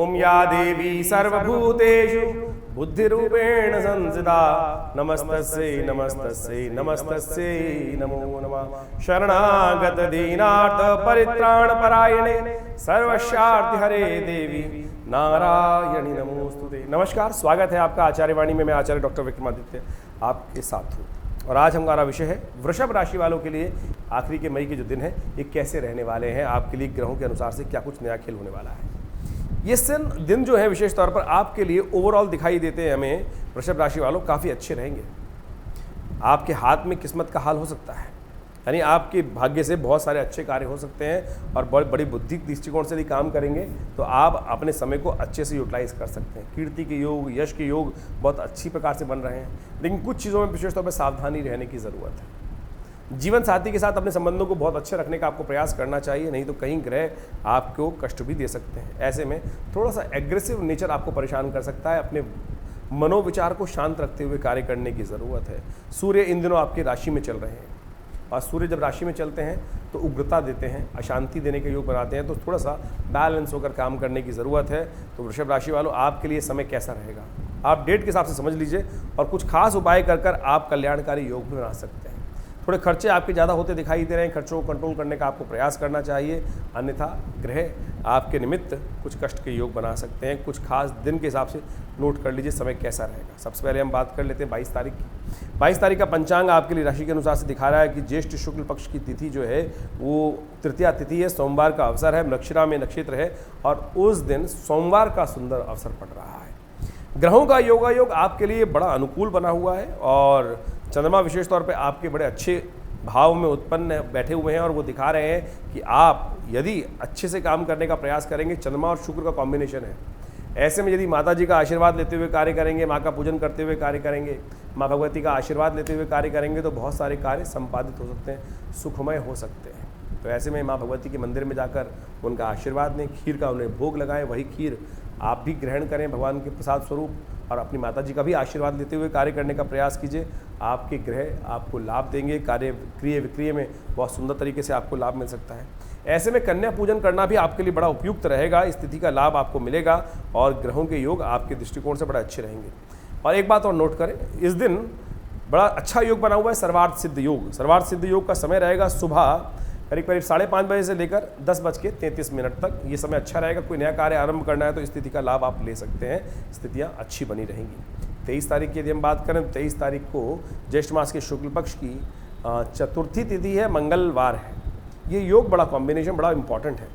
ओम या देवी सर्वभूतेषु बुद्धिरूपेण संस्थिता नमस्तस्यै नमस्तस्यै नमस्तस्यै नमो नमः। शरणागत दीनार्थ परित्राण परायणे सर्वस्यार्थ हरे देवी नारायणी नमोस्तुते। नमस्कार, स्वागत है आपका आचार्य वाणी में। मैं आचार्य डॉक्टर विक्रमादित्य आपके साथ हूँ और आज हमारा विषय है वृषभ राशि वालों के लिए आखिरी के मई के जो दिन है ये कैसे रहने वाले हैं, आपके लिए ग्रहों के अनुसार से क्या कुछ नया खेल होने वाला है। ये दिन जो है विशेष तौर पर आपके लिए ओवरऑल दिखाई देते हैं हमें वृषभ राशि वालों काफ़ी अच्छे रहेंगे। आपके हाथ में किस्मत का हाल हो सकता है, यानी आपके भाग्य से बहुत सारे अच्छे कार्य हो सकते हैं और बहुत बड़ी बुद्धि दृष्टिकोण से यदि काम करेंगे तो आप अपने समय को अच्छे से यूटिलाइज कर सकते हैं। कीर्ति के योग, यश के योग बहुत अच्छी प्रकार से बन रहे हैं, लेकिन कुछ चीज़ों में विशेष तौर पर सावधानी रहने की ज़रूरत है। जीवन साथी के साथ अपने संबंधों को बहुत अच्छे रखने का आपको प्रयास करना चाहिए, नहीं तो कहीं ग्रह आपको कष्ट भी दे सकते हैं। ऐसे में थोड़ा सा एग्रेसिव नेचर आपको परेशान कर सकता है। अपने मनोविचार को शांत रखते हुए कार्य करने की ज़रूरत है। सूर्य इन दिनों आपकी राशि में चल रहे हैं और सूर्य जब राशि में चलते हैं तो उग्रता देते हैं, अशांति देने के योग बनाते हैं, तो थोड़ा सा बैलेंस होकर काम करने की ज़रूरत है। तो वृषभ राशि वालों, आपके लिए समय कैसा रहेगा आप डेट के हिसाब से समझ लीजिए और कुछ खास उपाय कर आप कल्याणकारी योग भी बना सकते हैं। थोड़े खर्चे आपके ज़्यादा होते दिखाई दे रहे हैं, खर्चों को कंट्रोल करने का आपको प्रयास करना चाहिए, अन्यथा ग्रह आपके निमित्त कुछ कष्ट के योग बना सकते हैं। कुछ खास दिन के हिसाब से नोट कर लीजिए समय कैसा रहेगा। सबसे पहले हम बात कर लेते हैं 22 तारीख की। 22 तारीख का पंचांग आपके लिए राशि के अनुसार से दिखा रहा है कि ज्येष्ठ शुक्ल पक्ष की तिथि जो है वो तृतीया तिथि है, सोमवार का अवसर है, नक्षिरा में नक्षत्र है और उस दिन सोमवार का सुंदर अवसर पड़ रहा है। ग्रहों का योगायोग आपके लिए बड़ा अनुकूल बना हुआ है और चंद्रमा विशेष तौर पे आपके बड़े अच्छे भाव में उत्पन्न बैठे हुए हैं और वो दिखा रहे हैं कि आप यदि अच्छे से काम करने का प्रयास करेंगे, चंद्रमा और शुक्र का कॉम्बिनेशन है, ऐसे में यदि माता जी का आशीर्वाद लेते हुए कार्य करेंगे, माँ का पूजन करते हुए कार्य करेंगे, माँ भगवती का आशीर्वाद लेते हुए कार्य करेंगे तो बहुत सारे कार्य संपादित हो सकते हैं, सुखमय हो सकते हैं। तो ऐसे में माँ भगवती के मंदिर में जाकर उनका आशीर्वाद लें, खीर का उन्हें भोग लगाएं, वही खीर आप भी ग्रहण करें भगवान के प्रसाद स्वरूप और अपनी माता जी का भी आशीर्वाद लेते हुए कार्य करने का प्रयास कीजिए। आपके ग्रह आपको लाभ देंगे, कार्य क्रिय विक्रिय में बहुत सुंदर तरीके से आपको लाभ मिल सकता है। ऐसे में कन्या पूजन करना भी आपके लिए बड़ा उपयुक्त रहेगा, इस तिथि का लाभ आपको मिलेगा और ग्रहों के योग आपके दृष्टिकोण से बड़ा अच्छे रहेंगे। और एक बात और नोट करें, इस दिन बड़ा अच्छा योग बना हुआ है सर्वार्थ सिद्ध योग। सर्वार्थ सिद्ध योग का समय रहेगा सुबह करीब 5:30 बजे से लेकर 10:33 तक। ये समय अच्छा रहेगा। कोई नया कार्य आरंभ करना है तो इस तिथि का लाभ आप ले सकते हैं, स्थितियाँ अच्छी बनी रहेंगी। 23 तारीख की यदि हम बात करें तो 23 तारीख को ज्येष्ठ मास के शुक्ल पक्ष की चतुर्थी तिथि है, मंगलवार है। ये योग बड़ा कॉम्बिनेशन बड़ा इंपॉर्टेंट है।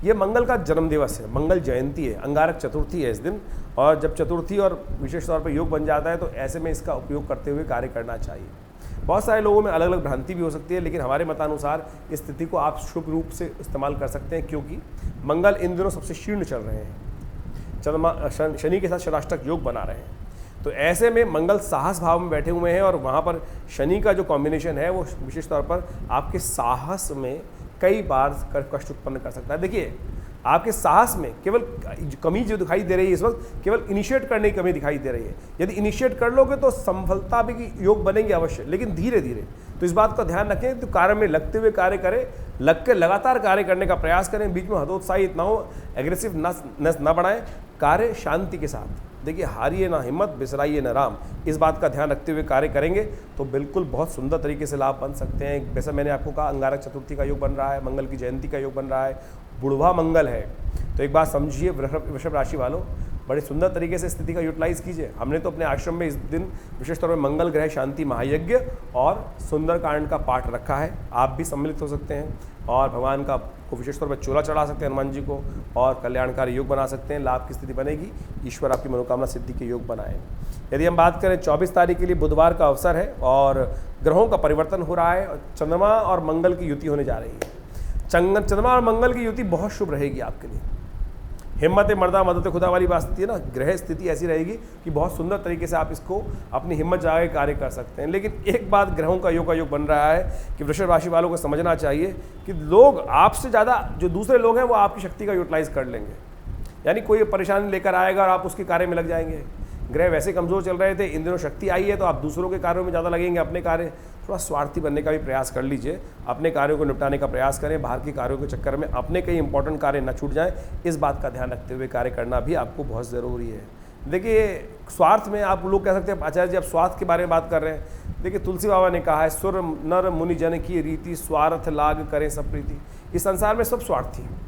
ये मंगल का जन्म दिवस है, मंगल जयंती है, अंगारक चतुर्थी है इस दिन। और जब चतुर्थी और विशेष तौर पर योग बन जाता है तो ऐसे में इसका उपयोग करते हुए कार्य करना चाहिए। बहुत सारे लोगों में अलग अलग भ्रांति भी हो सकती है, लेकिन हमारे मतानुसार इस तिथि को आप शुभ रूप से इस्तेमाल कर सकते हैं, क्योंकि मंगल इन दिनों सबसे शीर्ण चल रहे हैं, चंद्रमा शनि के साथ षडाष्टक योग बना रहे हैं। तो ऐसे में मंगल साहस भाव में बैठे हुए हैं और वहाँ पर शनि का जो कॉम्बिनेशन है वो विशेष तौर पर आपके साहस में कई बार कष्ट उत्पन्न कर सकता है। देखिए, आपके साहस में केवल कमी जो दिखाई दे रही है इस वक्त, केवल इनिशिएट करने की कमी दिखाई दे रही है। यदि इनिशिएट कर लोगे तो सफलता भी योग बनेंगे अवश्य, लेकिन धीरे धीरे। तो इस बात का ध्यान रखें, तो कार्य में लगते हुए कार्य करें, लग के लगातार कार्य करने का प्रयास करें, बीच में हतोत्साहित ना हो, एग्रेसिव ना बढ़ाएं, कार्य शांति के साथ। देखिए, हारिए ना हिम्मत, बिसराइए ना राम, इस बात का ध्यान रखते हुए कार्य करेंगे तो बिल्कुल बहुत सुंदर तरीके से लाभ बन सकते हैं। वैसे मैंने आपको कहा अंगारक चतुर्थी का योग बन रहा है, मंगल की जयंती का योग बन रहा है, बुढ़वा मंगल है। तो एक बात समझिए वृषभ राशि वालों, बड़े सुंदर तरीके से स्थिति का यूटिलाइज कीजिए। हमने तो अपने आश्रम में इस दिन विशेष तौर पर मंगल ग्रह शांति महायज्ञ और सुंदरकांड का पाठ रखा है। आप भी सम्मिलित हो सकते हैं और भगवान का को विशेष तौर पर चोला चढ़ा सकते हैं हनुमान जी को और कल्याणकारी योग बना सकते हैं। लाभ की स्थिति बनेगी, ईश्वर आपकी मनोकामना सिद्धि के योग बनाए। यदि हम बात करें 24 तारीख के लिए बुधवार का अवसर है और ग्रहों का परिवर्तन हो रहा है, चंद्रमा और मंगल की युति होने जा रही है। चंद्रमा और मंगल की युति बहुत शुभ रहेगी आपके लिए। हिम्मत मर्दा मदद खुदा वाली बात है ना, ग्रह स्थिति ऐसी रहेगी कि बहुत सुंदर तरीके से आप इसको अपनी हिम्मत जगा के कार्य कर सकते हैं। लेकिन एक बात ग्रहों का योग बन रहा है कि वृषभ राशि वालों को समझना चाहिए कि लोग आपसे ज़्यादा जो दूसरे लोग हैं वो आपकी शक्ति का यूटिलाइज कर लेंगे। यानी कोई परेशानी लेकर आएगा और आप उसके कार्य में लग जाएंगे, ग्रह वैसे कमज़ोर चल रहे थे, इन दिनों शक्ति आई है तो आप दूसरों के कार्यों में ज़्यादा लगेंगे, अपने कार्य थोड़ा स्वार्थी बनने का भी प्रयास कर लीजिए, अपने कार्यों को निपटाने का प्रयास करें, बाहर के कार्यों के चक्कर में अपने कई इंपॉर्टेंट कार्य न छूट जाएं, इस बात का ध्यान रखते हुए कार्य करना भी आपको बहुत ज़रूरी है। देखिए स्वार्थ में आप लोग कह सकते हैं आचार्य जी आप स्वार्थ के बारे में बात कर रहे हैं, देखिए तुलसी बाबा ने कहा है सुर नर मुनि जन की रीति स्वार्थ लाग करें सब प्रीति। इस संसार में सब स्वार्थी हैं,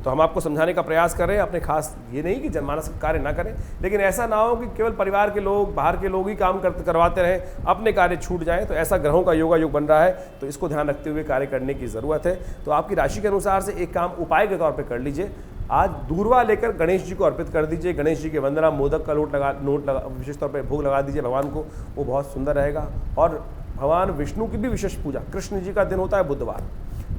तो हम आपको समझाने का प्रयास करें, अपने खास ये नहीं कि जनमानस का कार्य ना करें, लेकिन ऐसा ना हो कि केवल परिवार के लोग बाहर के लोग ही काम करवाते रहें, अपने कार्य छूट जाएं, तो ऐसा ग्रहों का योग बन रहा है, तो इसको ध्यान रखते हुए कार्य करने की ज़रूरत है। तो आपकी राशि के अनुसार से एक काम उपाय के तौर पर कर लीजिए, आज दूरवा लेकर गणेश जी को अर्पित कर दीजिए, गणेश जी के वंदना मोदक का नोट लगा विशेष तौर पर भोग लगा दीजिए भगवान को, वो बहुत सुंदर रहेगा। और भगवान विष्णु की भी विशेष पूजा, कृष्ण जी का दिन होता है बुधवार,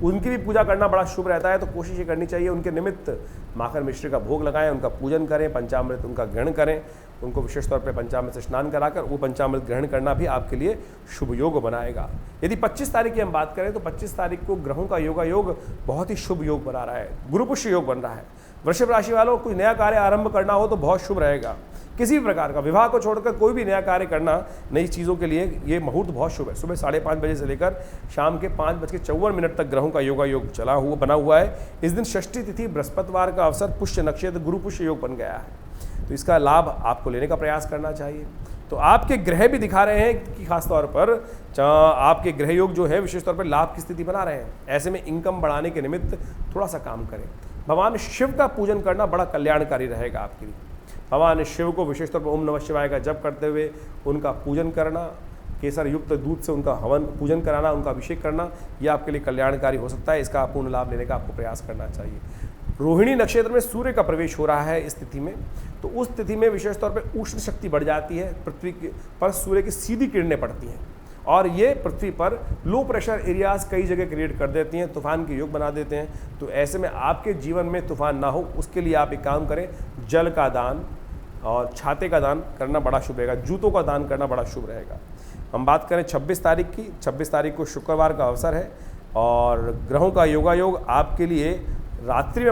उनकी भी पूजा करना बड़ा शुभ रहता है, तो कोशिश ये करनी चाहिए उनके निमित्त माखन मिश्री का भोग लगाएं, उनका पूजन करें, पंचामृत उनका ग्रहण करें, उनको विशेष तौर पे पंचामृत से स्नान कराकर वो पंचामृत ग्रहण करना भी आपके लिए शुभ योग बनाएगा। यदि 25 तारीख की हम बात करें तो 25 तारीख को ग्रहों का योग बहुत ही शुभ योग बना रहा है, गुरु पुष्य योग बन रहा है। वृषभ राशि वालों कोई नया कार्य आरंभ करना हो तो बहुत शुभ रहेगा, किसी भी प्रकार का विवाह को छोड़कर कोई भी नया कार्य करना, नई चीज़ों के लिए ये मुहूर्त बहुत शुभ है। सुबह 5:30 बजे से लेकर शाम के 5:54 तक ग्रहों का योग बना हुआ है। इस दिन षष्ठी तिथि बृहस्पतिवार का अवसर, पुष्य नक्षत्र, गुरु पुष्य योग बन गया है, तो इसका लाभ आपको लेने का प्रयास करना चाहिए। तो आपके ग्रह भी दिखा रहे हैं कि खासतौर पर आपके ग्रह योग जो है विशेष तौर पर लाभ की स्थिति बना रहे हैं। ऐसे में इनकम बढ़ाने के निमित्त थोड़ा सा काम करें। भगवान शिव का पूजन करना बड़ा कल्याणकारी रहेगा आपके लिए। भगवान शिव को विशेष तौर पर ओम नमः शिवाय का जप करते हुए उनका पूजन करना, केसर युक्त दूध से उनका हवन पूजन कराना, उनका अभिषेक करना, यह आपके लिए कल्याणकारी हो सकता है। इसका पूर्ण लाभ लेने का आपको प्रयास करना चाहिए। रोहिणी नक्षत्र में सूर्य का प्रवेश हो रहा है इस तिथि में, तो उस तिथि में विशेष तौर पर उष्ण शक्ति बढ़ जाती है, पृथ्वी पर सूर्य की सीधी किरणें पड़ती हैं और ये पृथ्वी पर लो प्रेशर एरियाज कई जगह क्रिएट कर देती हैं, तूफान के योग बना देते हैं। तो ऐसे में आपके जीवन में तूफान ना हो उसके लिए आप एक काम करें, जल का दान और छाते का दान करना बड़ा शुभ रहेगा, जूतों का दान करना बड़ा शुभ रहेगा। हम बात करें 26 तारीख की, 26 तारीख को शुक्रवार का अवसर है और ग्रहों का योग आपके लिए रात्रि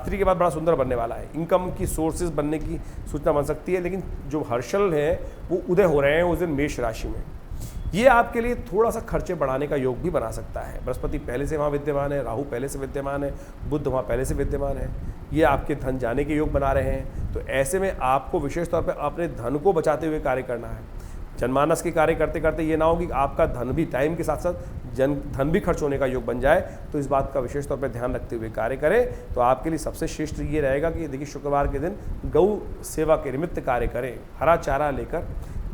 के बाद बड़ा सुंदर बनने वाला है। इनकम की सोर्सेज बनने की सूचना बन सकती है, लेकिन जो हर्षल है वो उदय हो रहे हैं उस दिन मेष राशि में, ये आपके लिए थोड़ा सा खर्चे बढ़ाने का योग भी बना सकता है। बृहस्पति पहले से वहाँ विद्यमान है, राहु पहले से विद्यमान है, बुध वहाँ पहले से विद्यमान है, ये आपके धन जाने के योग बना रहे हैं। तो ऐसे में आपको विशेष तौर पर अपने धन को बचाते हुए कार्य करना है। जनमानस के कार्य करते करते ये ना हो कि आपका धन भी टाइम के साथ साथ धन भी खर्च होने का योग बन जाए, तो इस बात का विशेष तौर पर ध्यान रखते हुए कार्य करें। तो आपके लिए सबसे श्रेष्ठ ये रहेगा कि देखिए शुक्रवार के दिन गौ सेवा के निमित्त कार्य करें, हरा चारा लेकर,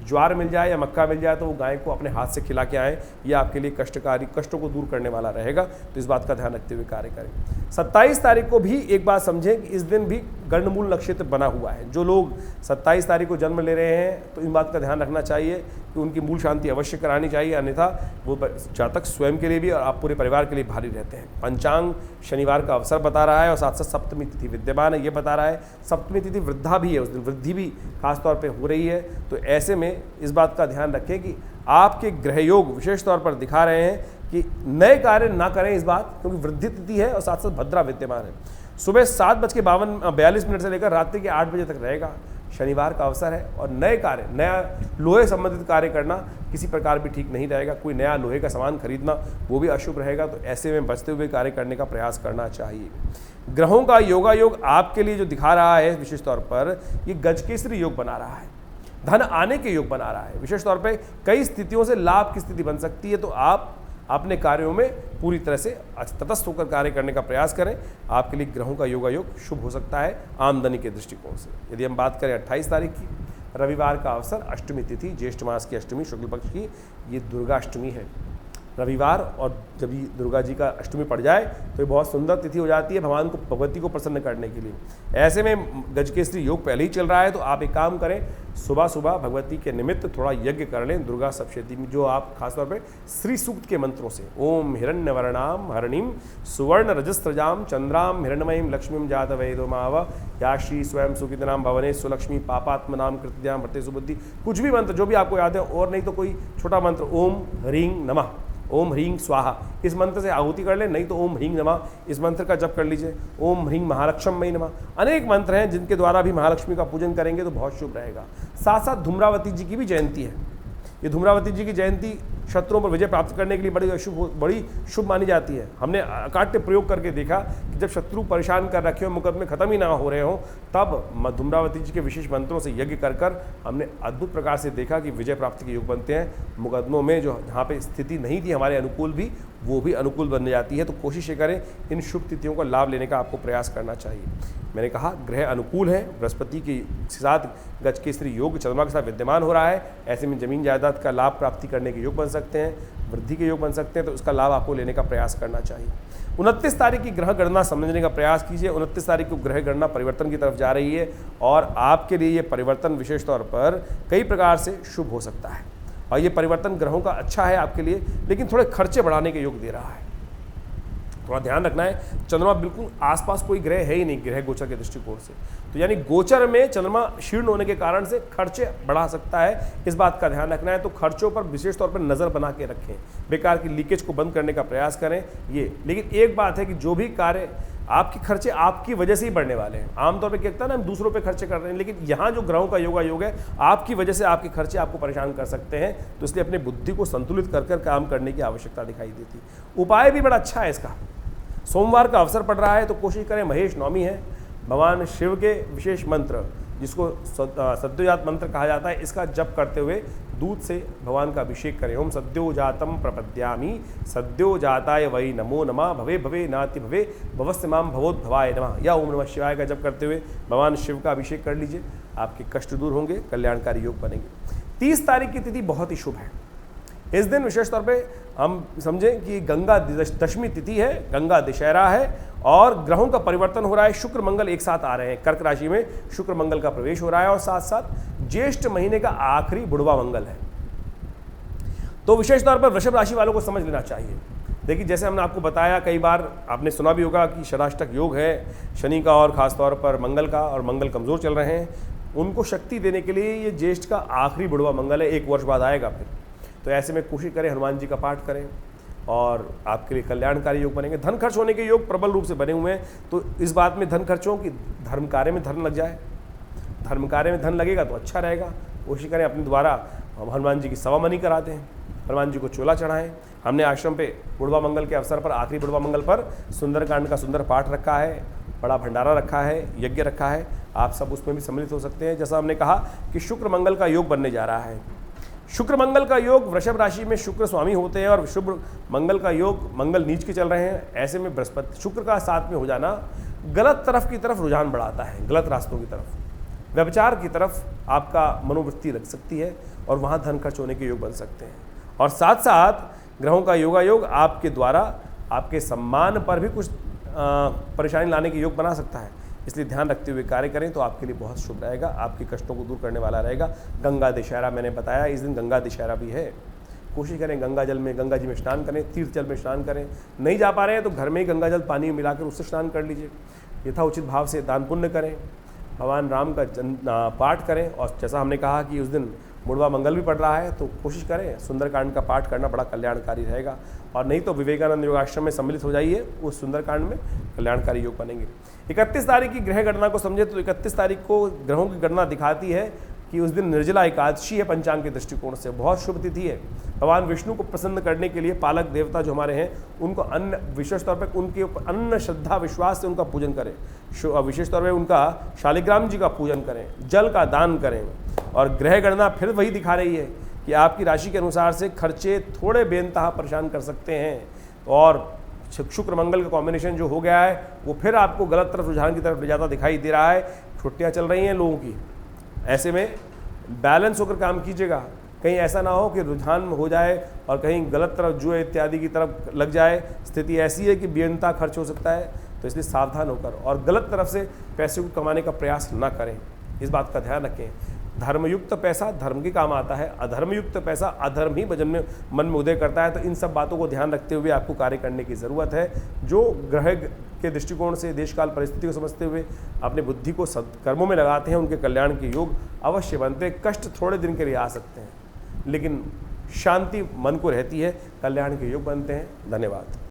ज्वार मिल जाए या मक्का मिल जाए तो वो गाय को अपने हाथ से खिला के आएँ, ये आपके लिए कष्टों को दूर करने वाला रहेगा। तो इस बात का ध्यान रखते हुए कार्य करें। 27 तारीख को भी एक बात समझें कि इस दिन भी गंडमूल नक्षत्र बना हुआ है। जो लोग 27 तारीख को जन्म ले रहे हैं तो इन बात का ध्यान रखना चाहिए कि उनकी मूल शांति अवश्य करानी चाहिए, अन्यथा वो जातक स्वयं के लिए भी और आप पूरे परिवार के लिए भारी रहते हैं। पंचांग शनिवार का अवसर बता रहा है और साथ साथ सप्तमी तिथि विद्यमान है, ये बता रहा है। सप्तमी तिथि वृद्धा भी है, उस दिन वृद्धि भी खासतौर पर हो रही है। तो ऐसे में इस बात का ध्यान रखें कि आपके ग्रह योग विशेष तौर पर दिखा रहे हैं कि नए कार्य ना करें इस बात, क्योंकि वृद्धि तिथि है और साथ साथ भद्रा विद्यमान है। सुबह 7:42 से लेकर रात्रि के 8 बजे तक रहेगा, शनिवार का अवसर है और नए कार्य, नया लोहे संबंधित कार्य करना किसी प्रकार भी ठीक नहीं रहेगा। कोई नया लोहे का सामान खरीदना वो भी अशुभ रहेगा। तो ऐसे में बचते हुए कार्य करने का प्रयास करना चाहिए। ग्रहों का योग आपके लिए जो दिखा रहा है विशेष तौर पर ये गजकेसरी योग बना रहा है, धन आने के योग बना रहा है। विशेष तौर पे कई स्थितियों से लाभ की स्थिति बन सकती है, तो आप अपने कार्यों में पूरी तरह से तटस्थ होकर कार्य करने का प्रयास करें। आपके लिए ग्रहों का योग शुभ हो सकता है आमदनी के दृष्टिकोण से। यदि हम बात करें 28 तारीख की, रविवार का अवसर, अष्टमी तिथि, ज्येष्ठ मास की अष्टमी, शुक्ल पक्ष की, ये दुर्गा अष्टमी है। रविवार और जब ये दुर्गा जी का अष्टमी पड़ जाए तो ये बहुत सुंदर तिथि हो जाती है भगवान को, भगवती को प्रसन्न करने के लिए। ऐसे में गजकेसरी योग पहले ही चल रहा है, तो आप एक काम करें, सुबह सुबह भगवती के निमित्त थोड़ा यज्ञ कर लें दुर्गा सप्तशती में, जो आप खासतौर पर श्री सूक्त के मंत्रों से, ओम हिरण्यवर्णाम हरणिम सुवर्ण रजस्त्रजाम चंद्राम हिरण्यमयीम लक्ष्मीम जात वैदो माव या श्री स्वयं सुकृतनाम भवने सुलक्ष्मी पापात्म नाम कृत्याम भरते सुबुद्धि, कुछ भी मंत्र जो भी आपको याद है, और नहीं तो कोई छोटा मंत्र ओम ह्रीं नमः, ओम ह्रीं स्वाहा इस मंत्र से आहुति कर ले, नहीं तो ओम ह्रीं नमः इस मंत्र का जप कर लीजिए। ओम ह्रीं महालक्ष्मी नमः, अनेक मंत्र हैं जिनके द्वारा भी महालक्ष्मी का पूजन करेंगे तो बहुत शुभ रहेगा। साथ साथ धूम्रावती जी की भी जयंती है। ये धूम्रावती जी की जयंती शत्रुओं पर विजय प्राप्त करने के लिए बड़ी शुभ मानी जाती है। हमने अकाट्य प्रयोग करके देखा कि जब शत्रु परेशान कर रखे हो, मुकदमे खत्म ही ना हो रहे हो, तब धूम्रावती जी के विशेष मंत्रों से यज्ञ कर हमने अद्भुत प्रकार से देखा कि विजय प्राप्ति के योग बनते हैं। मुकदमों में जो जहाँ पे स्थिति नहीं थी हमारे अनुकूल भी, वो भी अनुकूल बन जाती है। तो कोशिश ये करें इन शुभ तिथियों का लाभ लेने का आपको प्रयास करना चाहिए। मैंने कहा ग्रह अनुकूल है, बृहस्पति के साथ गज केसरी योग चंद्रमा के साथ विद्यमान हो रहा है। ऐसे में जमीन जायदाद का लाभ प्राप्ति करने के योग बन सकते हैं, वृद्धि के योग बन सकते हैं, तो उसका लाभ आपको लेने का प्रयास करना चाहिए। 29 तारीख की ग्रह गणना समझने का प्रयास कीजिए। 29 तारीख को ग्रह गणना परिवर्तन की तरफ जा रही है और आपके लिए ये परिवर्तन विशेष तौर पर कई प्रकार से शुभ हो सकता है। और ये परिवर्तन ग्रहों का अच्छा है आपके लिए, लेकिन थोड़े खर्चे बढ़ाने के योग दे रहा है, थोड़ा ध्यान रखना है। चंद्रमा बिल्कुल आसपास कोई ग्रह है ही नहीं ग्रह गोचर के दृष्टिकोण से, तो यानी गोचर में चंद्रमा शीर्ण होने के कारण से खर्चे बढ़ा सकता है, इस बात का ध्यान रखना है। तो खर्चों पर विशेष तौर पर नज़र बना के रखें, बेकार की लीकेज को बंद करने का प्रयास करें ये। लेकिन एक बात है कि जो भी कार्य आपके खर्चे आपकी वजह से ही बढ़ने वाले हैं। आमतौर पर क्या कहता है ना, हम दूसरों पे खर्चे कर रहे हैं, लेकिन यहाँ जो ग्रहों का योग है आपकी वजह से आपके खर्चे आपको परेशान कर सकते हैं। तो इसलिए अपनी बुद्धि को संतुलित कर काम करने की आवश्यकता दिखाई देती। उपाय भी बड़ा अच्छा है इसका। सोमवार का अवसर पड़ रहा है तो कोशिश करें, महेश नवमी है, भगवान शिव के विशेष मंत्र जिसको सद्योजात मंत्र कहा जाता है, इसका जप करते हुए दूध से भगवान का अभिषेक करें। ओम सद्योजातम प्रपद्यामि सद्योजाताय वै नमो नमः भवे भवे नाति भवे भवस्य माम भवोद्भवाय नमः, या ओम नमः शिवाय का जप करते हुए भगवान शिव का अभिषेक कर लीजिए। आपके कष्ट दूर होंगे, कल्याणकारी योग बनेंगे। 30 तारीख की तिथि बहुत ही शुभ है। इस दिन विशेष तौर पे हम समझें कि गंगा दशमी तिथि है, गंगा दशहरा है और ग्रहों का परिवर्तन हो रहा है। शुक्र मंगल एक साथ आ रहे हैं, कर्क राशि में शुक्र मंगल का प्रवेश हो रहा है और साथ साथ ज्येष्ठ महीने का आखिरी बुढ़वा मंगल है। तो विशेष तौर पर वृषभ राशि वालों को समझ लेना चाहिए। देखिए, जैसे हमने आपको बताया, कई बार आपने सुना भी होगा कि षडाष्टक योग है शनि का और खासतौर पर मंगल का, और मंगल कमजोर चल रहे हैं। उनको शक्ति देने के लिए ये ज्येष्ठ का आखिरी बुढ़वा मंगल है, 1 वर्ष बाद आएगा फिर। तो ऐसे में कोशिश करें हनुमान जी का पाठ करें और आपके लिए कल्याणकारी योग बनेंगे। धन खर्च होने के योग प्रबल रूप से बने हुए हैं, तो इस बात में धन खर्च हो कि धर्म कार्य में धन लग जाए। धर्म कार्य में धन लगेगा तो अच्छा रहेगा। कोशिश करें अपने द्वारा हनुमान जी की सवामनी करा दें, हनुमान जी को चोला चढ़ाएं। हमने आश्रम पे बुढ़वा मंगल के अवसर पर, आखिरी बुढ़वा मंगल पर सुंदरकांड का सुंदर पाठ रखा है, बड़ा भंडारा रखा है, यज्ञ रखा है। आप सब उसमें भी सम्मिलित हो सकते हैं। जैसा हमने कहा कि शुक्र मंगल का योग बनने जा रहा है। शुक्र मंगल का योग, वृषभ राशि में शुक्र स्वामी होते हैं और शुभ मंगल का योग, मंगल नीच के चल रहे हैं। ऐसे में बृहस्पति शुक्र का साथ में हो जाना गलत तरफ की तरफ रुझान बढ़ाता है, गलत रास्तों की तरफ, व्यभिचार की तरफ आपका मनोवृत्ति लग सकती है और वहाँ धन खर्च होने के योग बन सकते हैं। और साथ साथ ग्रहों का योग आपके द्वारा आपके सम्मान पर भी कुछ परेशानी लाने के योग बना सकता है। इसलिए ध्यान रखते हुए कार्य करें तो आपके लिए बहुत शुभ रहेगा, आपके कष्टों को दूर करने वाला रहेगा। गंगा दशहरा मैंने बताया, इस दिन गंगा दशहरा भी है। कोशिश करें गंगा जी में स्नान करें, तीर्थ जल में स्नान करें। नहीं जा पा रहे हैं तो घर में ही गंगा जल पानी में मिलाकर उससे स्नान कर लीजिए। यथाउचित भाव से दान पुण्य करें, भगवान राम का पाठ करें। और जैसा हमने कहा कि उस दिन बुढ़वा मंगल भी पड़ रहा है, तो कोशिश करें सुंदरकांड का पाठ करना बड़ा कल्याणकारी रहेगा। और नहीं तो विवेकानंद योगाश्रम में सम्मिलित हो जाइए, उस सुंदरकांड में कल्याणकारी योग बनेंगे। 31 तारीख की ग्रह गणना को समझे तो 31 तारीख को ग्रहों की गणना दिखाती है कि उस दिन निर्जला एकादशी है। पंचांग के दृष्टिकोण से बहुत शुभ तिथि है। भगवान विष्णु को प्रसन्न करने के लिए पालक देवता जो हमारे हैं उनको अन्न, विशेष तौर पर उनके ऊपर अन्न श्रद्धा विश्वास से उनका पूजन करें। विशेष तौर पर उनका शालिग्राम जी का पूजन करें, जल का दान करें। और ग्रह गणना फिर वही दिखा रही है कि आपकी राशि के अनुसार से खर्चे थोड़े बेनतहा परेशान कर सकते हैं। और शुक्र मंगल का कॉम्बिनेशन जो हो गया है वो फिर आपको गलत तरफ रुझान की तरफ ले जाता दिखाई दे रहा है। छुट्टियाँ चल रही हैं लोगों की, ऐसे में बैलेंस होकर काम कीजिएगा। कहीं ऐसा ना हो कि रुझान हो जाए और कहीं गलत तरफ जुए इत्यादि की तरफ लग जाए। स्थिति ऐसी है कि बेनतहा खर्च हो सकता है, तो इसलिए सावधान होकर और गलत तरफ से पैसे को कमाने का प्रयास ना करें, इस बात का ध्यान रखें। धर्मयुक्त पैसा धर्म के काम आता है, अधर्मयुक्त पैसा अधर्म ही मन में उदय करता है। तो इन सब बातों को ध्यान रखते हुए आपको कार्य करने की ज़रूरत है। जो ग्रह के दृष्टिकोण से देशकाल परिस्थिति को समझते हुए अपने बुद्धि को सत्कर्मों में लगाते हैं, उनके कल्याण के योग अवश्य बनते हैं। कष्ट थोड़े दिन के लिए आ सकते हैं, लेकिन शांति मन को रहती है, कल्याण के योग बनते हैं। धन्यवाद।